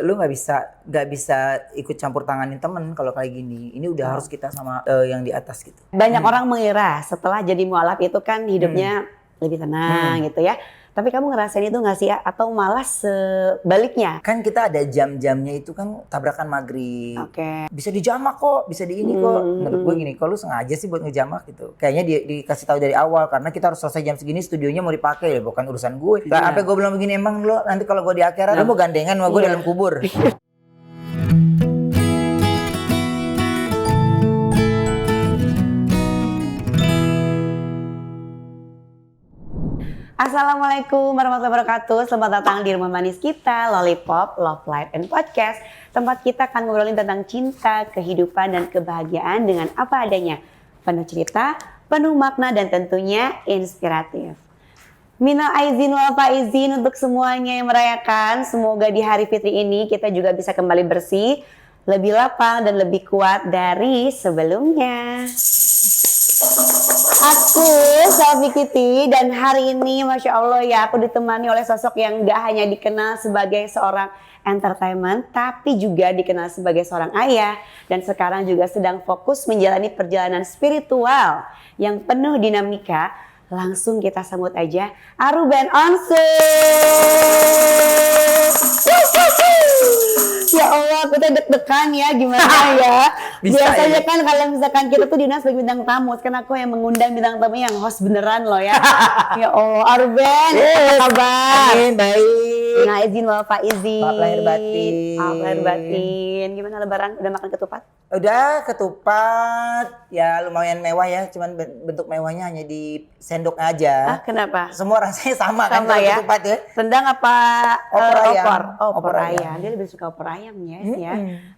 lu nggak bisa ikut campur tanganin temen kalau kayak gini. Ini udah harus kita sama yang di atas gitu. Banyak orang mengira setelah jadi mualaf itu kan hidupnya lebih tenang gitu ya. Tapi kamu ngerasain itu nggak sih ya? Atau malah sebaliknya? Kan kita ada jam-jamnya itu kan tabrakan maghrib. Oke. Bisa dijamak kok, bisa di ini kok. Menurut gue gini, kalau lu sengaja sih buat ngejamak gitu. Kayaknya dikasih tahu dari awal karena kita harus selesai jam segini, studionya mau dipakai ya, bukan urusan gue. Nah, sampai gue bilang begini, emang lu nanti kalau gue di akhirat lu mau gandengan sama gue dalam kubur. Assalamualaikum warahmatullahi wabarakatuh. Selamat datang di rumah manis kita, Lollipop, Love Life and Podcast. Tempat kita akan ngobrolin tentang cinta, kehidupan, dan kebahagiaan dengan apa adanya. Penuh cerita, penuh makna, dan tentunya inspiratif. Minal aizin wal faizin untuk semuanya yang merayakan. Semoga di hari fitri ini kita juga bisa kembali bersih, lebih lapang, dan lebih kuat dari sebelumnya. Aku Selvi Kitty dan hari ini Masya Allah ya aku ditemani oleh sosok yang gak hanya dikenal sebagai seorang entertainment tapi juga dikenal sebagai seorang ayah dan sekarang juga sedang fokus menjalani perjalanan spiritual yang penuh dinamika. Langsung kita sambut aja Aruben Onsu. Ya Allah, aku tuh deg-degan ya gimana ya. Biasanya kan kalau misalkan kita tuh diundang sebagai bintang tamu, sekarang aku yang mengundang bintang tamu yang host beneran loh ya. Ya Allah, Aruben, apa kabar? Amin, baik. Nah, izin wal faizin. Maaf lahir batin. Maaf lahir batin. Gimana lebaran? Udah makan ketupat? Udah ketupat, ya lumayan mewah ya, cuman bentuk mewahnya hanya di sendok aja. Ah, kenapa? Semua rasanya sama kan kalau ya? ketupat ya. Rendang apa Opor ayam. Opor ayam. Dia lebih suka opor ayam ya.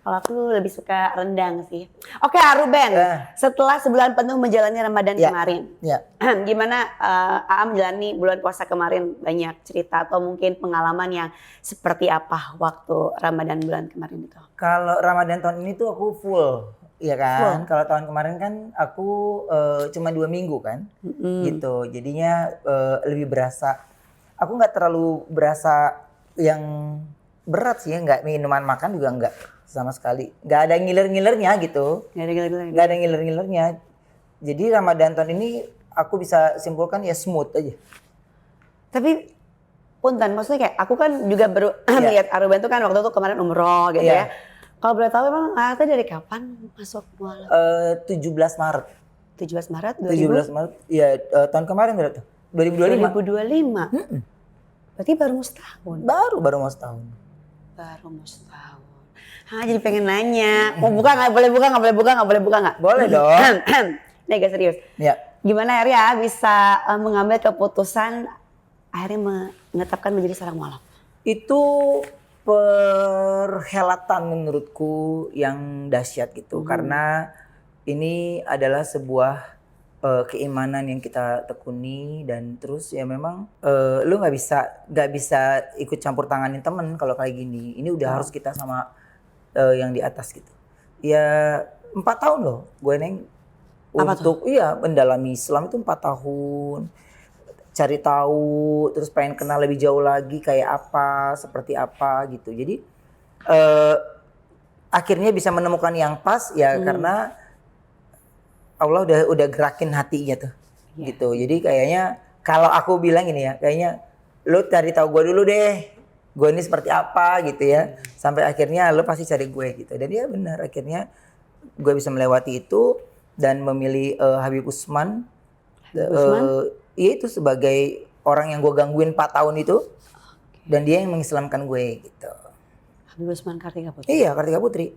Kalau aku lebih suka rendang sih. Oke, Aruben. Setelah sebulan penuh menjalani Ramadan kemarin. Gimana Aa menjalani bulan puasa kemarin? Banyak cerita atau mungkin pengalaman yang seperti apa waktu Ramadan bulan kemarin itu? Kalau Ramadan tahun ini tuh aku full, ya kan. Kalau tahun kemarin kan aku cuma 2 minggu kan, gitu. Jadinya lebih berasa. Aku nggak terlalu berasa yang berat sih, nggak minuman makan juga nggak sama sekali. Nggak ada ngiler-ngilernya gitu. Nggak ada ngiler-ngilernya. Jadi Ramadan tahun ini aku bisa simpulkan ya smooth aja. Tapi punten, maksudnya kayak aku kan juga baru lihat Aruben tuh kan waktu itu kemarin umroh gitu ya. Kalau boleh tahu emang Ata dari kapan masuk mualaf? 17 Maret. 17 Maret 17 Maret. Ya tahun kemarin berarti 2025. 2025. Berarti baru mau setahun. Baru mau setahun. Baru mau setahun. Jadi pengen nanya. Mau buka nggak? Boleh buka nggak? Boleh dong. Ini agak serius. Ya. Gimana akhirnya bisa mengambil keputusan akhirnya menetapkan menjadi seorang mualaf? Itu perhelatan menurutku yang dahsyat gitu. Karena ini adalah sebuah keimanan yang kita tekuni dan terus ya memang lu nggak bisa ikut campur tanganin temen kalau kayak gini. Ini udah harus kita sama yang di atas gitu. Ya 4 tahun loh gue Neng untuk mendalami Islam itu 4 tahun. Cari tahu, terus pengen kenal lebih jauh lagi kayak apa, seperti apa gitu. Jadi akhirnya bisa menemukan yang pas ya karena Allah udah gerakin hatinya tuh, gitu. Jadi kayaknya kalau aku bilang ini ya, kayaknya lu cari tahu gue dulu deh, gue ini seperti apa gitu ya. Sampai akhirnya lu pasti cari gue gitu. Dan ya benar akhirnya gue bisa melewati itu dan memilih Habib Usman. Iya itu sebagai orang yang gue gangguin 4 tahun itu dan dia yang mengislamkan gue gitu. Habib Usman Kartika Putri? Iya Kartika Putri.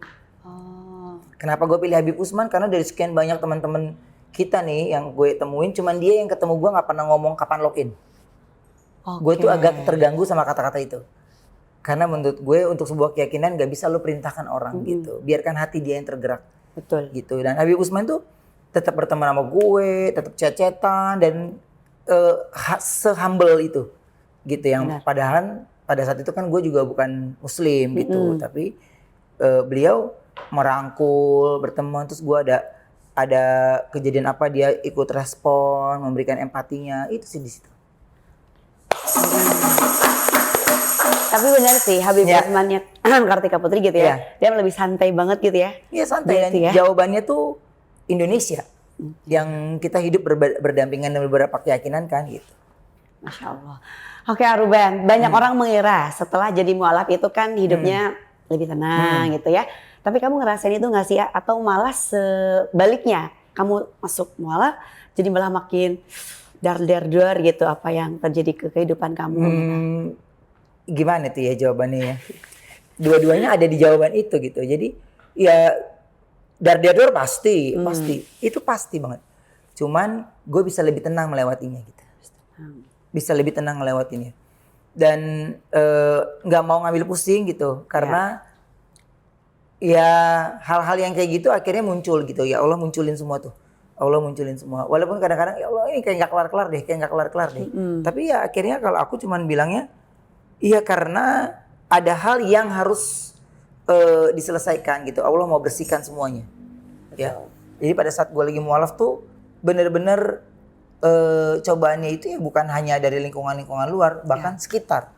Kenapa gue pilih Habib Usman? Karena dari sekian banyak teman-teman kita nih yang gue temuin cuman dia yang ketemu gue gak pernah ngomong kapan login. Gue tuh agak terganggu sama kata-kata itu. Karena menurut gue untuk sebuah keyakinan gak bisa lo perintahkan orang gitu. Biarkan hati dia yang tergerak. Betul. Gitu. Dan Habib Usman tuh tetap berteman sama gue, tetap chat-chatan dan se-humble itu gitu yang padahal pada saat itu kan gue juga bukan muslim gitu tapi beliau merangkul berteman terus gue ada kejadian apa dia ikut respon memberikan empatinya itu sih di situ. Tapi benar sih Habib Usmannya Kartika Putri gitu ya. Dia lebih santai banget gitu ya. Iya santai gitu dan jawabannya tuh Indonesia yang kita hidup berdampingan dengan beberapa keyakinan kan gitu. Masya Allah. Oke Ruben, banyak orang mengira setelah jadi mualaf itu kan hidupnya lebih tenang gitu ya. Tapi kamu ngerasain itu nggak sih ya? Atau malah sebaliknya, kamu masuk mualaf jadi malah makin dar gitu apa yang terjadi ke kehidupan kamu? Gimana tuh ya jawabannya ya? Dua-duanya ada di jawaban itu gitu. Jadi ya dar pasti, itu pasti banget. Cuman gue bisa lebih tenang melewatinya gitu. Bisa lebih tenang melewatinya. Dan nggak mau ngambil pusing gitu, karena ya hal-hal yang kayak gitu akhirnya muncul gitu. Ya Allah munculin semua tuh. Allah munculin semua. Walaupun kadang-kadang ya Allah ini kayak nggak kelar-kelar deh, Tapi ya akhirnya kalau aku cuman bilangnya, iya karena ada hal yang harus diselesaikan gitu. Allah mau bersihkan semuanya. Ya. Jadi pada saat gue lagi mualaf tuh bener-bener cobaannya itu ya bukan hanya dari lingkungan luar, bahkan sekitar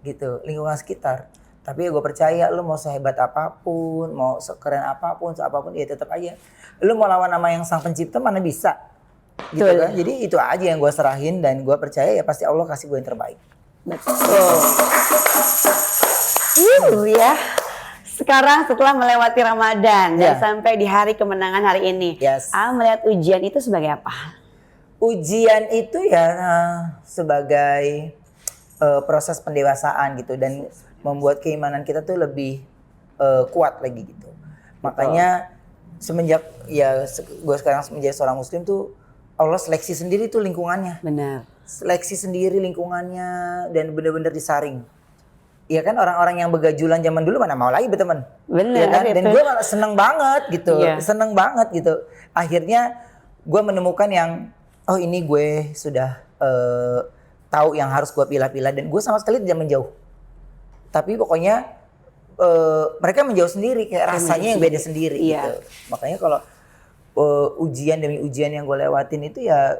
gitu, lingkungan sekitar. Tapi ya gue percaya lu mau sehebat apapun, mau sekeren apapun, seapapun ya tetap aja. Lu mau lawan sama yang sang pencipta mana bisa. Gitu kan. Jadi itu aja yang gue serahin dan gue percaya ya pasti Allah kasih gue yang terbaik. Betul. Ya. Sekarang setelah melewati Ramadan dan sampai di hari kemenangan hari ini, melihat ujian itu sebagai apa? Ujian itu ya sebagai proses pendewasaan gitu dan membuat keimanan kita tuh lebih kuat lagi gitu. Makanya semenjak gue sekarang menjadi seorang muslim tuh Allah seleksi sendiri tuh lingkungannya. Benar. Seleksi sendiri lingkungannya dan benar-benar disaring. Iya kan orang-orang yang begajulan zaman dulu mana mau lagi berteman. Benar. Ya kan? Dan gue malah seneng banget gitu. Seneng banget gitu. Akhirnya gue menemukan yang ini gue sudah tahu yang harus gue pilah-pilah dan gue sama sekali tidak menjauh. Tapi pokoknya mereka menjauh sendiri kayak rasanya yang beda sendiri gitu. Makanya kalau ujian demi ujian yang gue lewatin itu ya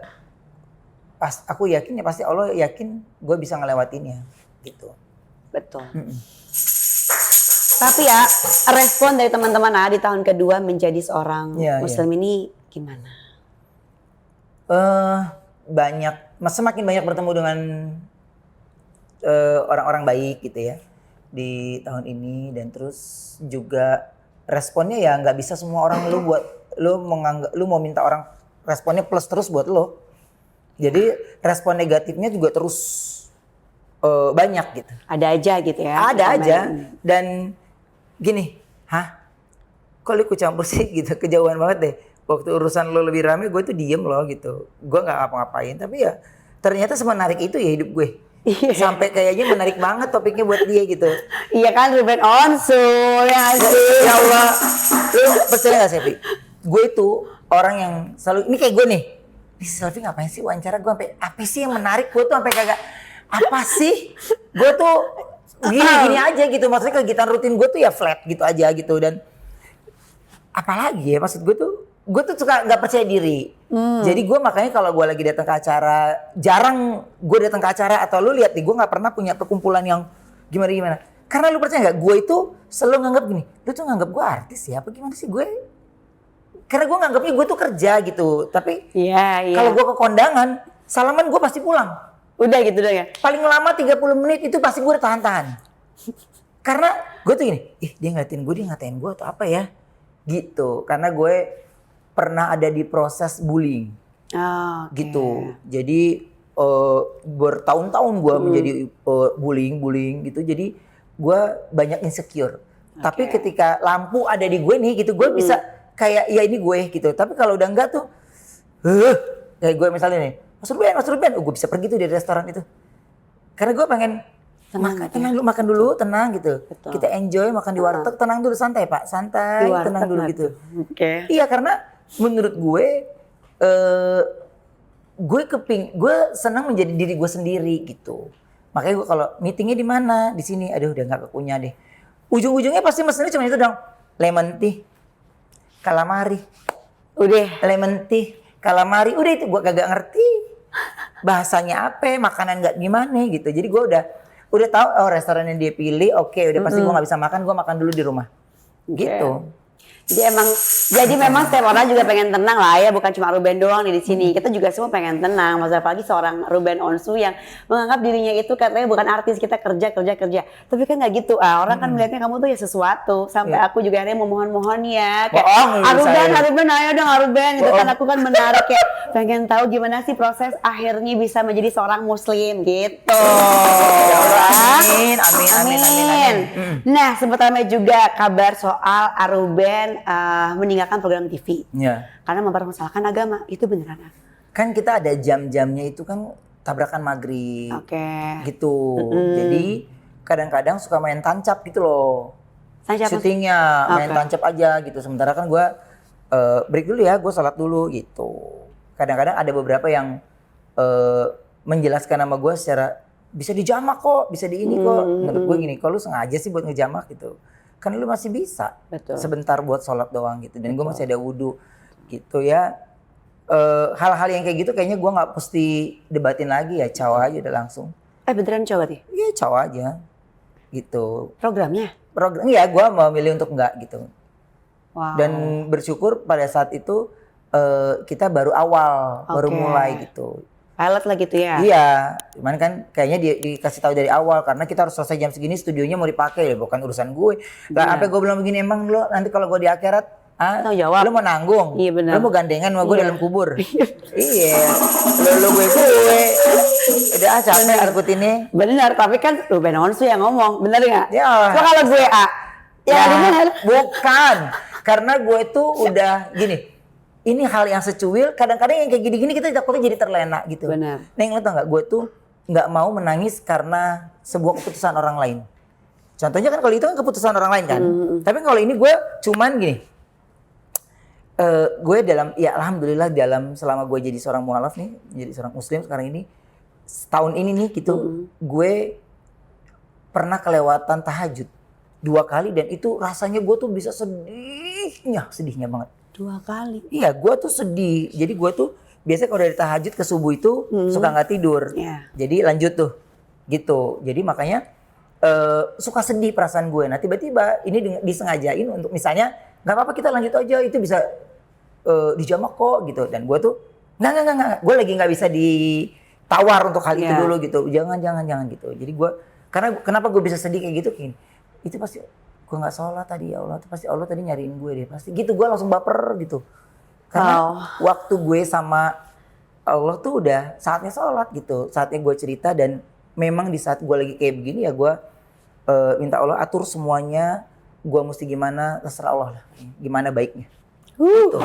aku yakin ya pasti Allah yakin gue bisa ngelewatinnya gitu. Betul. Tapi ya respon dari teman-teman di tahun kedua menjadi seorang muslim ini gimana? Semakin banyak bertemu dengan orang-orang baik gitu ya di tahun ini dan terus juga responnya ya nggak bisa semua orang lu mau minta orang responnya plus terus buat lo. Jadi respon negatifnya juga terus banyak gitu. Ada aja gitu ya. Ada aja dan gini, kok lu ikut campur sih gitu, kejauhan banget deh. Waktu urusan lo lebih rame gue tuh diem loh gitu. Gue gak ngapa-ngapain tapi ya ternyata semenarik itu ya hidup gue. Sampai kayaknya menarik banget topiknya buat dia gitu. Iya kan Ruben Onsul ya sih. Ya Allah. Lu percaya gak Selfie? Gue itu orang yang selalu, ini kayak gue nih. Ini Selfie ngapain sih wawancara gue sampai apa sih yang menarik gue tuh sampai kagak apa sih? Gue tuh gini-gini aja gitu. Maksudnya kegiatan rutin gue tuh ya flat gitu aja gitu dan apalagi ya maksud gue tuh suka nggak percaya diri. Jadi gue makanya kalau gue lagi datang ke acara, jarang gue datang ke acara atau lu lihat nih gue nggak pernah punya perkumpulan yang gimana. Karena lu percaya nggak? Gue itu selalu nganggap gini, lu tuh nganggap gue artis ya? Apa gimana sih gue? Karena gue nganggapnya gue tuh kerja gitu. Tapi kalau gue ke kondangan, salaman gue pasti pulang. Udah gitu dong ya? Paling lama 30 menit itu pasti gue udah tahan-tahan. Karena gue tuh gini, dia ngatain gue atau apa ya? Gitu. Karena gue pernah ada di proses bullying. Gitu. Jadi bertahun-tahun gue menjadi bullying gitu. Jadi gue banyak insecure. Tapi ketika lampu ada di gue nih gitu, gue bisa kayak ya ini gue gitu. Tapi kalau udah enggak tuh, kayak gue misalnya nih, Mas Ruben, gue bisa pergi tuh dari restoran itu. Karena gue pengen makan dulu, tenang gitu. Betul. Kita enjoy makan di warteg, tenang dulu, santai Pak, tenang dulu gitu. Iya karena menurut gue, gue senang menjadi diri gue sendiri gitu. Makanya gue kalau meetingnya di mana, di sini, aduh udah nggak kekunyah deh. Ujung-ujungnya pasti mesennya cuma itu dong, lemon tea, calamari, lemon tea, calamari, udah itu gue kagak ngerti bahasanya apa, makanan nggak gimana gitu. Jadi gue udah udah tahu restoran yang dia pilih, oke, udah pasti gue nggak bisa makan, gue makan dulu di rumah. Gitu. Jadi memang setiap orang juga pengen tenang lah ya, bukan cuma Ruben doang nih di sini. Kita juga semua pengen tenang, maksudnya apalagi seorang Ruben Onsu yang menganggap dirinya itu katanya bukan artis, kita kerja. Tapi kan nggak gitu, orang kan melihatnya kamu tuh ya sesuatu. Sampai aku juga akhirnya memohon ya, kayak Ruben, ayo dong Ruben, gitu kan aku kan menarik kayak pengen tahu gimana sih proses akhirnya bisa menjadi seorang Muslim gitu. Ya Allah, amin. Nah, sempat ramai juga kabar soal Ruben meninggalkan program TV. Ya. Karena mempermasalahkan agama. Itu beneran? Kan kita ada jam-jamnya itu kan tabrakan maghrib. Oke. Gitu. Jadi kadang-kadang suka main tancap gitu loh. Tancap syutingnya main tancap aja gitu. Sementara kan gue break dulu ya, gue sholat dulu gitu. Kadang-kadang ada beberapa yang menjelaskan nama gue secara bisa dijamak kok, bisa di ini kok. Menurut gue gini, kalau lu sengaja sih buat ngejamak gitu. Kan lu masih bisa. Betul. Sebentar buat sholat doang gitu. Dan gue masih ada wudhu gitu ya. Hal-hal yang kayak gitu kayaknya gue gak mesti debatin lagi ya. Caw aja udah langsung. Beneran coba nih? Iya caw aja. Gitu. Programnya? Iya gue memilih untuk enggak gitu. Wow. Dan bersyukur pada saat itu kita baru awal, baru mulai gitu. Pilot lah gitu ya? Iya, cuman kan kayaknya dikasih tahu dari awal karena kita harus selesai jam segini, studionya mau dipakai, bukan urusan gue. Lah sampai gue bilang begini, emang lo nanti kalau gue di akhirat, jawab. lo mau nanggung, iya, bener. lo mau gandengan sama gue dalam kubur. Iya, lo gue. Udah capek arkut ini. Bener, tapi kan Ruben Onsu yang ngomong, bener nggak? Ya. So kalau gue bukan, karena gue tuh udah gini. Ini hal yang secuil, kadang-kadang yang kayak gini-gini kita takutnya jadi terlena gitu. Benar. Neng, lo tau gak, gue tuh gak mau menangis karena sebuah keputusan orang lain. Contohnya kan kalau itu kan keputusan orang lain kan. Tapi kalau ini gue cuman gini, gue alhamdulillah dalam selama gue jadi seorang mualaf nih, jadi seorang muslim sekarang ini, setahun ini nih gitu, gue pernah kelewatan tahajud 2 kali dan itu rasanya gue tuh bisa sedihnya banget. 2 kali? Iya, gue tuh sedih. Jadi gue tuh biasanya kalau dari tahajud ke subuh itu suka nggak tidur. Yeah. Jadi lanjut tuh, gitu. Jadi makanya suka sedih perasaan gue. Nah tiba-tiba ini disengajain untuk misalnya nggak apa-apa kita lanjut aja, itu bisa dijamak kok gitu. Dan gue tuh nggak. Gue lagi nggak bisa ditawar untuk hal itu dulu gitu. Jangan gitu. Jadi gue kenapa gue bisa sedih kayak gitu? Itu pasti gue nggak sholat tadi, ya Allah, pasti Allah tadi nyariin gue deh, pasti gitu. Gue langsung baper gitu karena waktu gue sama Allah tuh udah saatnya sholat gitu, saatnya gue cerita. Dan memang di saat gue lagi kayak begini ya gue minta Allah atur semuanya, gue mesti gimana terserah Allah lah, gimana baiknya gitu.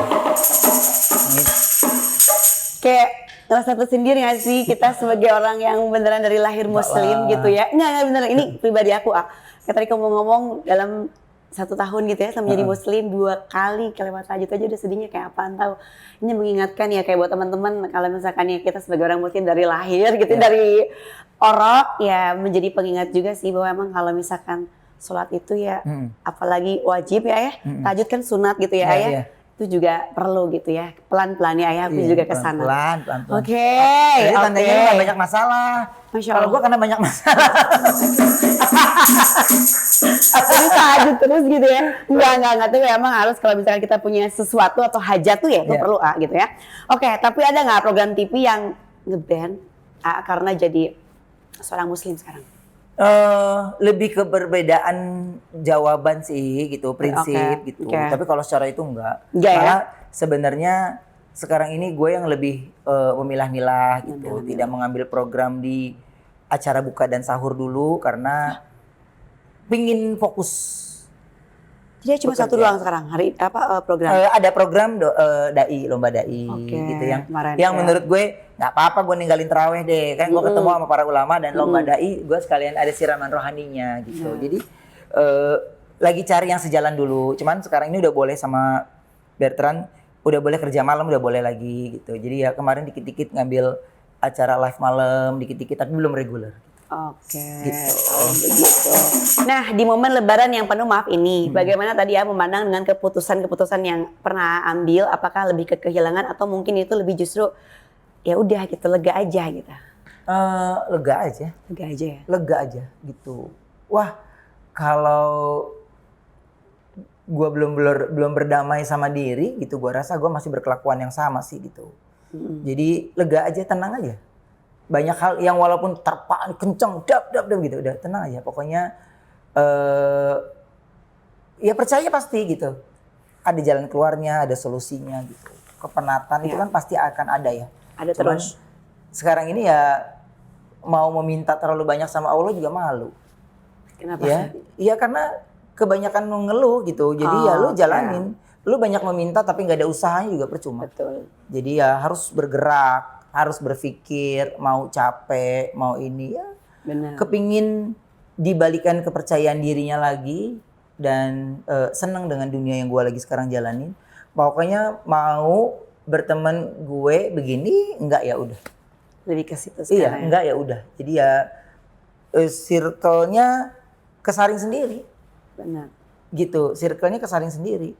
Kayak ngerasa tersendiri gak sih kita sebagai orang yang beneran dari lahir muslim gitu ya? Enggak bener, ini pribadi aku kayak tadi kamu ngomong dalam 1 tahun gitu ya sama jadi muslim 2 kali kelewat tahajud aja udah sedihnya kayak apaan tahu. Ini mengingatkan ya kayak buat teman-teman kalau misalkan ya kita sebagai orang muslim dari lahir gitu dari orok ya menjadi pengingat juga sih bahwa emang kalau misalkan sholat itu ya apalagi wajib ya tahajud kan sunat gitu ya ya. Itu juga perlu gitu ya, pelan-pelan ya ayah, aku juga kesana. Pelan-pelan. Oke. Jadi tandanya lu gak banyak masalah. Kalau gue karena banyak masalah. Jadi tahajud terus gitu ya? Enggak tuh emang harus kalau misalkan kita punya sesuatu atau hajat tuh ya itu perlu gitu ya. Oke, tapi ada nggak program TV yang nge-ban karena jadi seorang muslim sekarang? Lebih ke perbedaan jawaban sih gitu, prinsip gitu. Tapi kalau secara itu enggak. Malah sebenarnya sekarang ini gue yang lebih memilah-milah gitu, tidak mengambil program di acara buka dan sahur dulu karena pingin fokus. Jadi cuma satu doang sekarang program? Ada program lomba dai gitu yang menurut gue nggak apa-apa gue ninggalin terawih deh, kan gue ketemu sama para ulama dan lomba dai gue sekalian ada siraman rohaninya gitu. Jadi lagi cari yang sejalan dulu. Cuman sekarang ini udah boleh sama Bertrand, udah boleh kerja malam, udah boleh lagi gitu. Jadi ya kemarin dikit-dikit ngambil acara live malam dikit-dikit tapi belum reguler. Oke, begitu. Nah, di momen Lebaran yang penuh maaf ini, bagaimana tadi ya memandang dengan keputusan-keputusan yang pernah ambil? Apakah lebih ke kehilangan atau mungkin itu lebih justru ya udah gitu lega aja gitu? Lega aja. Lega aja ya. Lega aja gitu. Wah, kalau gue belum berdamai sama diri gitu, gue rasa gue masih berkelakuan yang sama sih gitu. Jadi lega aja, tenang aja. Banyak hal yang walaupun terpaan kenceng, dap gitu, udah tenang aja. Pokoknya ya percaya pasti gitu. Ada jalan keluarnya, ada solusinya gitu. Kepenatan itu kan pasti akan ada ya. Ada Cuman terus. sekarang ini ya mau meminta terlalu banyak sama Allah juga malu. Kenapa? Ya, iya karena kebanyakan ngeluh gitu. Jadi ya lu jalanin. Lu banyak meminta tapi nggak ada usahanya juga percuma. Betul. Jadi ya harus bergerak, harus berpikir, mau capek, mau ini ya. Benar. Kepingin dibalikan kepercayaan dirinya lagi dan seneng dengan dunia yang gue lagi sekarang jalanin. Pokoknya mau berteman gue begini, enggak ya udah. Lebih ke situ Iya, sekarang. enggak ya udah. Jadi ya circle-nya kesaring sendiri. Benar. Gitu, circle-nya kesaring sendiri.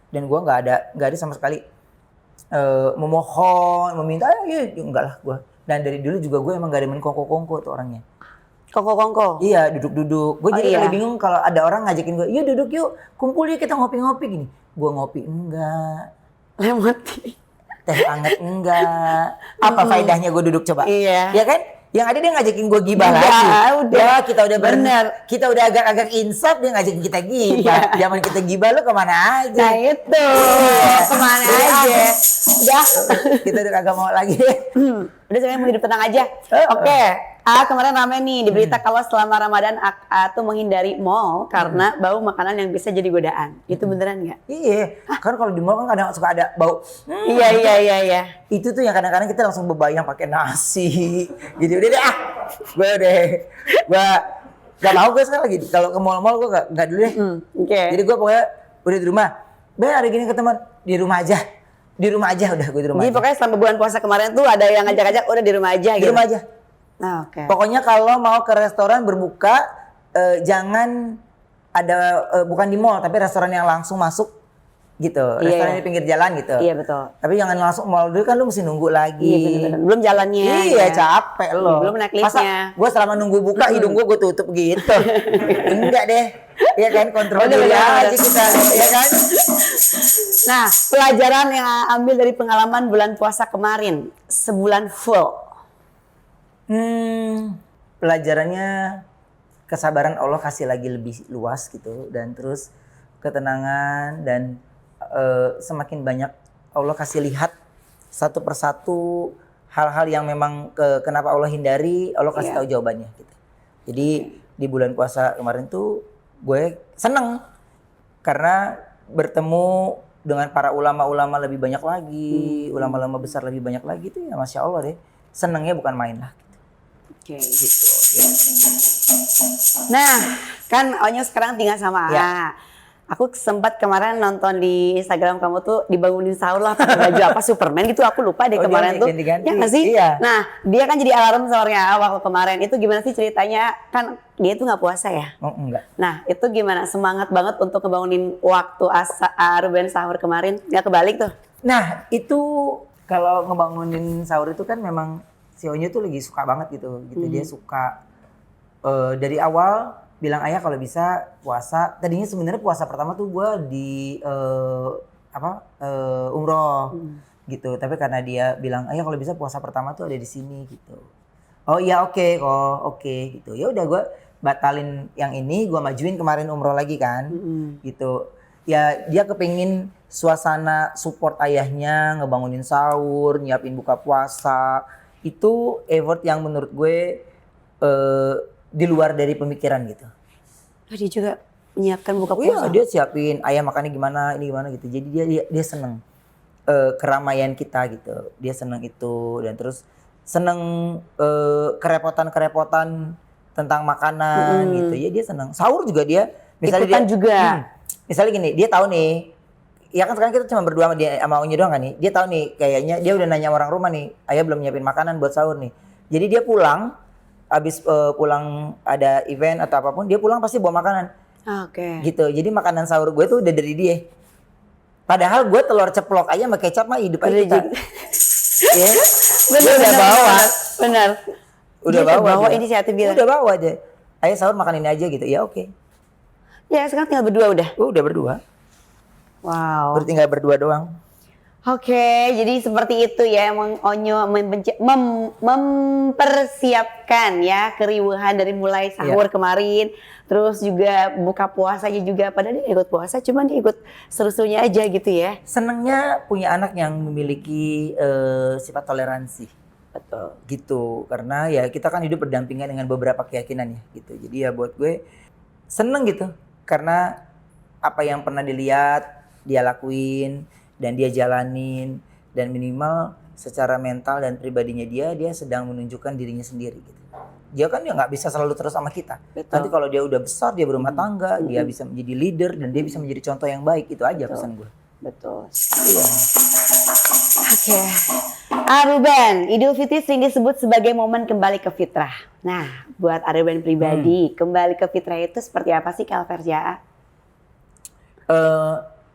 Dan gue nggak ada sama sekali memohon, meminta, enggak lah gue. Dan dari dulu juga gue emang gak ada main kongko-kongko tuh orangnya. Kongko-kongko? Iya, duduk-duduk. Gue jadi iya. lebih bingung kalau ada orang ngajakin gue, yuk duduk yuk, kumpul yuk kita ngopi-ngopi gini. Gue ngopi enggak, Lemoti. teh anget enggak. Apa faedahnya gue duduk coba? Iya. Ya kan? Yang ada dia ngajakin gue gibah Udah, lagi. udah. Ya, kita udah Bener. kita udah agak-agak insaf, dia ngajakin kita gibah. Zaman kita gibah lu kemana aja? Nah itu, kemana aja? Udah. Kita udah kagak mau lagi. Udah sekarang mau hidup tenang aja. Oke. Kemarin rame nih di berita kalau selama Ramadan tuh menghindari mall karena bau makanan yang bisa jadi godaan. Itu beneran nggak? Iya, kan kalau di mall kan kadang suka ada bau. Iya. Itu tuh yang kadang-kadang kita langsung bebayang pakai nasi. Gitu udah deh gue gak mau gue sekarang lagi. Kalau ke mall-mall gue gak dulu deh. Oke. Jadi gue pokoknya udah di rumah. Ben ada gini ke teman, di rumah aja. Di rumah aja udah, gue di rumah Jadi aja. pokoknya selama bulan puasa kemarin tuh ada yang ngajak-ngajak udah di rumah aja Di gitu. rumah aja. Nah, oke. Pokoknya kalau mau ke restoran berbuka jangan ada bukan di mall tapi restoran yang langsung masuk gitu. Restoran di pinggir jalan gitu. Iya betul. Tapi jangan langsung mall dulu kan lu mesti nunggu lagi. Iya betul. Belum jalannya. Iya ya. capek lo. Belum naik Masa liftnya. gue selama nunggu buka hidung gue tutup gitu. Enggak deh. Iya kan kontrol Udah, diri bener. aja kita. Iya kan. Nah, pelajaran yang ambil dari pengalaman bulan puasa kemarin sebulan full. Pelajarannya kesabaran Allah kasih lagi lebih luas gitu dan terus ketenangan dan semakin banyak Allah kasih lihat satu persatu hal-hal yang memang kenapa Allah hindari, Allah kasih tahu jawabannya gitu. Jadi di bulan puasa kemarin tuh gue seneng karena bertemu dengan para ulama-ulama lebih banyak lagi, ulama-ulama besar lebih banyak lagi tuh ya Masya Allah deh. Senengnya bukan main lah. Oke. Gitu. Ya. Nah, kan Onyo sekarang tinggal sama Ya. A. Aku sempat kemarin nonton di Instagram kamu tuh dibangunin sahur lah pakai baju apa Superman gitu, aku lupa deh Oh, kemarin dia tuh. ganti-ganti. Ya nggak sih? Iya. Nah, dia kan jadi alarm sahurnya waktu kemarin. Itu gimana sih ceritanya? Kan dia tuh nggak puasa ya? Oh enggak. Nah, itu gimana? Semangat banget untuk ngebangunin waktu Ruben sahur kemarin. Nggak kebalik tuh? Nah itu kalau ngebangunin sahur itu kan memang si Onyo tuh lagi suka banget gitu. Dia suka dari awal bilang ayah kalau bisa puasa. Tadinya sebenarnya puasa pertama tuh gue di umroh gitu. Tapi karena dia bilang ayah kalau bisa puasa pertama tuh ada di sini gitu. Oh iya oke gitu. Ya udah gue batalin yang ini, gue majuin kemarin umroh lagi kan gitu. Ya dia kepingin suasana support ayahnya, ngebangunin sahur, nyiapin buka puasa. Itu effort yang menurut gue di luar dari pemikiran gitu. Oh, dia juga menyiapkan buka Oh iya, puasa? dia siapin ayah makannya gimana, ini gimana gitu. Jadi dia seneng keramaian kita gitu. Dia seneng itu dan terus seneng kerepotan tentang makanan gitu. Ya dia seneng. Sahur juga dia. Misalnya Ikutan dia, juga. Misalnya gini, dia tahu nih. Ya kan sekarang kita cuma berdua sama dia sama Onyo doang kan nih. Dia tahu nih kayaknya dia udah nanya orang rumah nih, ayah belum nyiapin makanan buat sahur nih. Jadi dia pulang habis pulang ada event atau apapun, dia pulang pasti bawa makanan. Oke. Gitu. Jadi makanan sahur gue tuh udah dari dia. Padahal gue telur ceplok aja sama kecap mah hidup aja kita. Ya. Dia udah bawa. Benar. Udah Dia bawa bawa dia. inisiatif gitu. Udah bawa aja. Ayo sahur makan ini aja gitu. Ya oke. Ya sekarang tinggal berdua udah. Udah berdua. Wow. Tinggal berdua doang. Oke, jadi seperti itu ya emang Onyo mempersiapkan ya keriuhan dari mulai sahur kemarin, terus juga buka puasanya juga. Padahal dia ikut puasa, cuman dia ikut seru-serunya aja gitu ya. Senengnya punya anak yang memiliki sifat toleransi. Betul. Gitu. Karena ya kita kan hidup berdampingan dengan beberapa keyakinan ya gitu. Jadi ya buat gue seneng gitu. Karena apa yang pernah dilihat, dia lakuin, dan dia jalanin, dan minimal secara mental dan pribadinya dia sedang menunjukkan dirinya sendiri gitu. Dia kan nggak bisa selalu terus sama kita. Betul. Nanti kalau dia udah besar, dia berumah tangga, dia bisa menjadi leader dan dia bisa menjadi contoh yang baik. Itu aja pesan gue. Betul. Iya. Oke. Ruben, Idul Fitri sering disebut sebagai momen kembali ke fitrah. Nah, buat Ruben pribadi, kembali ke fitrah itu seperti apa sih kalau versi AA?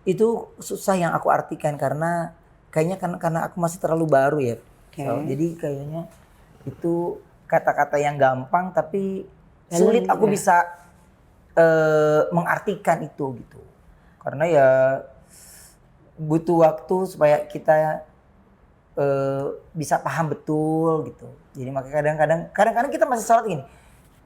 Itu susah yang aku artikan karena kayaknya karena aku masih terlalu baru ya. So, jadi kayaknya itu kata-kata yang gampang tapi sulit aku bisa mengartikan itu gitu. Karena ya butuh waktu supaya kita bisa paham betul gitu. Jadi makanya kadang-kadang kita masih sholat gini.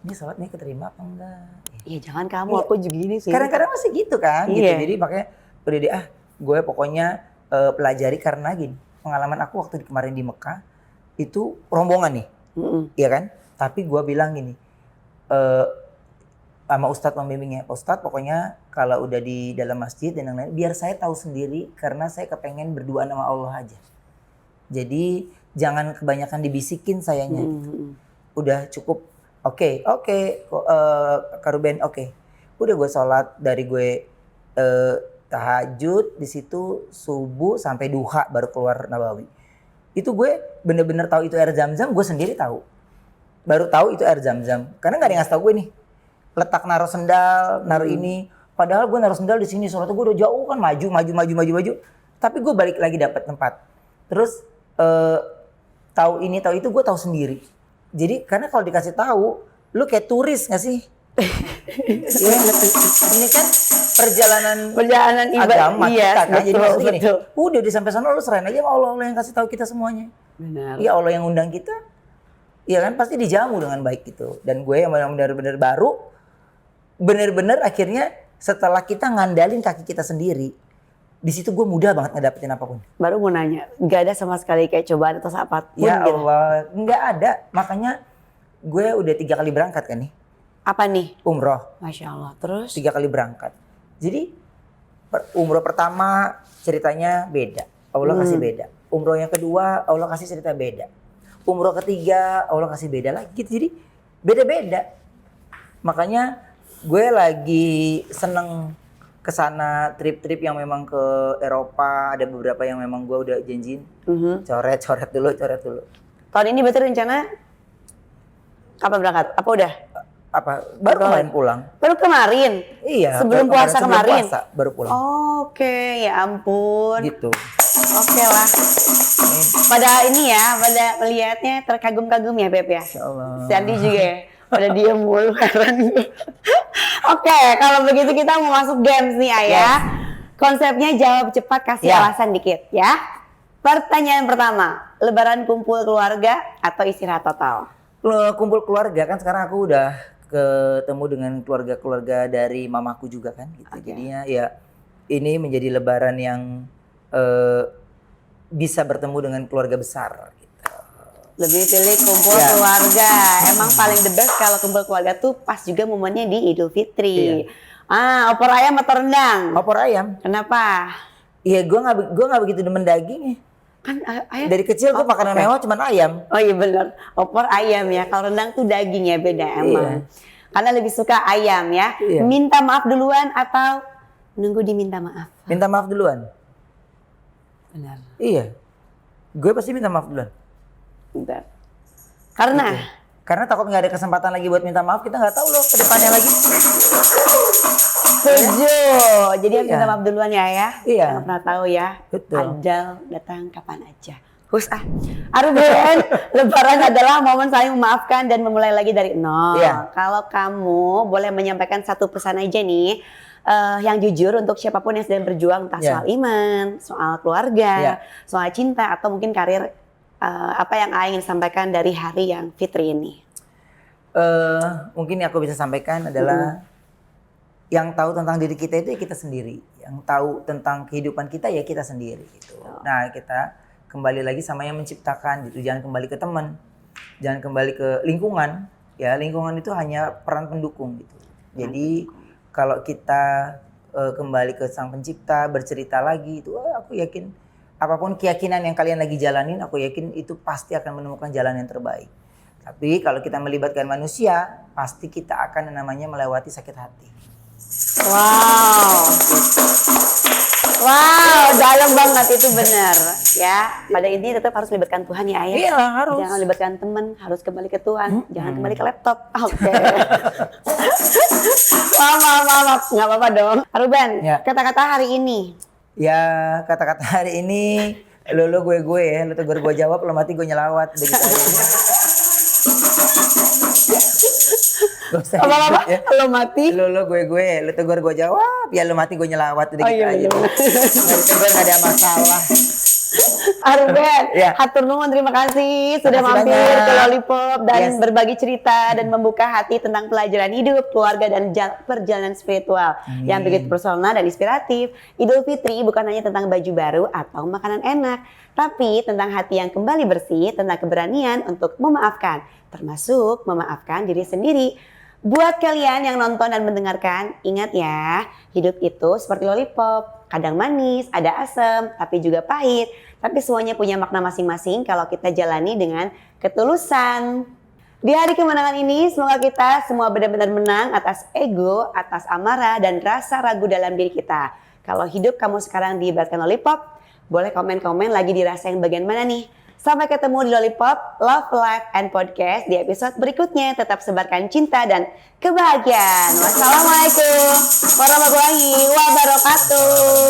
Ini sholatnya keterima apa enggak? Iya jangan kamu, aku juga gini sih. Kadang-kadang masih gitu kan gitu. Iya. Jadi makanya udah deh gue pokoknya pelajari karena gini. Pengalaman aku waktu kemarin di Mekah itu rombongan nih. Iya kan? Tapi gue bilang gini. Sama Ustadz pembimbingnya, Ustadz pokoknya kalau udah di dalam masjid dan lain-lain biar saya tahu sendiri karena saya kepengen berdua sama Allah aja. Jadi jangan kebanyakan dibisikin sayanya. Udah cukup. Oke, Kak Ruben, oke. Udah gue sholat dari gue tahajud di situ subuh sampai duha baru keluar Nabawi. Itu gue bener-bener tahu itu air Zam-Zam, gue sendiri tahu. Baru tahu itu air Zam-Zam. Karena nggak ada yang ngasih tahu gue nih. Letak naruh sendal, naruh ini. Padahal gue naruh sendal di sini, sholat gue udah jauh kan maju. Tapi gue balik lagi dapat tempat. Terus tahu ini tahu itu gue tahu sendiri. Jadi karena kalau dikasih tahu, lu kayak turis nggak sih? Iya, ini kan perjalanan agama kita kan. Jadi maksudnya gini, udah di sampai sana lu serahin aja sama Allah yang kasih tahu kita semuanya. Benar. Iya Allah yang undang kita. Iya kan pasti dijamu dengan baik gitu. Dan gue yang benar-benar baru, benar-benar akhirnya setelah kita ngandalin kaki kita sendiri, di situ gue mudah banget ngedapetin apapun. Baru mau nanya, nggak ada sama sekali kayak cobaan atau apapun Ya gitu? Allah, nggak ada. Makanya gue udah 3 kali berangkat kan nih. Apa nih? Umroh. Masya Allah. Terus? 3 kali berangkat. Jadi umroh pertama ceritanya beda. Allah kasih beda. Umroh yang kedua Allah kasih cerita beda. Umroh ketiga Allah kasih beda lagi gitu. Jadi beda-beda. Makanya gue lagi seneng kesana trip-trip yang memang ke Eropa. Ada beberapa yang memang gue udah janjiin. Coret dulu. Tahun ini berarti rencana kapan berangkat? Apa udah? Baru kemarin pulang. Baru kemarin? Iya. Sebelum puasa kemarin? Sebelum puasa baru pulang. Oke, ya ampun. Gitu. Oke lah. Pada ini ya, pada melihatnya terkagum-kagum ya Beb ya. Insyaallah. Sandy juga ya. Pada diem mulu heran. Oke, kalau begitu kita mau masuk games nih Ayah. Konsepnya jawab cepat, kasih alasan dikit ya. Pertanyaan pertama, Lebaran kumpul keluarga atau istirahat total? Kumpul keluarga kan sekarang aku udah ketemu dengan keluarga-keluarga dari mamaku juga kan gitu. Jadinya ya ini menjadi lebaran yang bisa bertemu dengan keluarga besar gitu. Lebih pilih kumpul keluarga. Emang paling the best kalau kumpul keluarga tuh pas juga momennya di Idul Fitri. Opor ayam atau rendang? Opor ayam. Kenapa? Iya, gua nggak begitu demen daging ya. Kan ayam. Dari kecil gua makanan mewah cuman ayam. Oh iya bener. Opor ayam ya. Kalau rendang tuh daging ya, beda emang. Karena lebih suka ayam ya. Minta maaf duluan atau nunggu diminta maaf? Minta maaf duluan. Benar. Iya. Gue pasti minta maaf duluan. Bentar. Karena? Gitu. Karena takut nggak ada kesempatan lagi buat minta maaf, kita nggak tahu loh ke depannya lagi. Setuju. Jadi minta maaf duluan ya. Iya. Nggak pernah tahu ya. Betul. Ajal datang kapan aja. Aruben, Lebaran adalah momen saling memaafkan dan memulai lagi dari nol. Iya. Kalau kamu boleh menyampaikan satu pesan aja nih, yang jujur untuk siapapun yang sedang berjuang, entah Iya. soal iman, soal keluarga, Iya. soal cinta, atau mungkin karir, apa yang ingin sampaikan dari hari yang fitri ini? Mungkin yang aku bisa sampaikan adalah yang tahu tentang diri kita itu ya kita sendiri. Yang tahu tentang kehidupan kita ya kita sendiri gitu. Nah, kita kembali lagi sama yang menciptakan gitu. Jangan kembali ke teman. Jangan kembali ke lingkungan. Ya, lingkungan itu hanya peran pendukung gitu. Jadi kalau kita kembali ke Sang Pencipta, bercerita lagi itu aku yakin apapun keyakinan yang kalian lagi jalanin, aku yakin itu pasti akan menemukan jalan yang terbaik. Tapi kalau kita melibatkan manusia, pasti kita akan namanya melewati sakit hati. Wow, dalam banget, itu benar ya. Pada intinya tetap harus melibatkan Tuhan ya Ayah. Iya harus. Jangan melibatkan teman, harus kembali ke Tuhan. Jangan kembali ke laptop. Oke. Maaf, nggak apa-apa dong. Ruben, Ya. kata-kata hari ini. Ya kata-kata hari ini lo gue ya, lo tegur gue jawab, lo mati gue nyelawat. Udah gitu aja. Gak usah Apa-apa? ribet ya. Lo mati. Lo gue, lo tegur gue jawab, ya lo mati gue nyelawat. Udah Oh, gitu iya, aja. bener. Nggak ditegur nggak ada masalah. Ruben, Ya. hatur nuhun, terima kasih sudah Makasih mampir banyak. ke Lollipop dan Yes. berbagi cerita dan membuka hati tentang pelajaran hidup, keluarga, dan perjalanan spiritual yang begitu personal dan inspiratif. Idul Fitri bukan hanya tentang baju baru atau makanan enak, tapi tentang hati yang kembali bersih, tentang keberanian untuk memaafkan, termasuk memaafkan diri sendiri. Buat kalian yang nonton dan mendengarkan, ingat ya, hidup itu seperti lollipop. Kadang manis, ada asam, tapi juga pahit. Tapi semuanya punya makna masing-masing kalau kita jalani dengan ketulusan. Di hari kemenangan ini, semoga kita semua benar-benar menang atas ego, atas amarah, dan rasa ragu dalam diri kita. Kalau hidup kamu sekarang diibaratkan lollipop, boleh komen-komen lagi dirasa yang bagian mana nih? Sampai ketemu di Lollipop, Love, Life, and Podcast di episode berikutnya. Tetap sebarkan cinta dan kebahagiaan. Wassalamualaikum warahmatullahi wabarakatuh.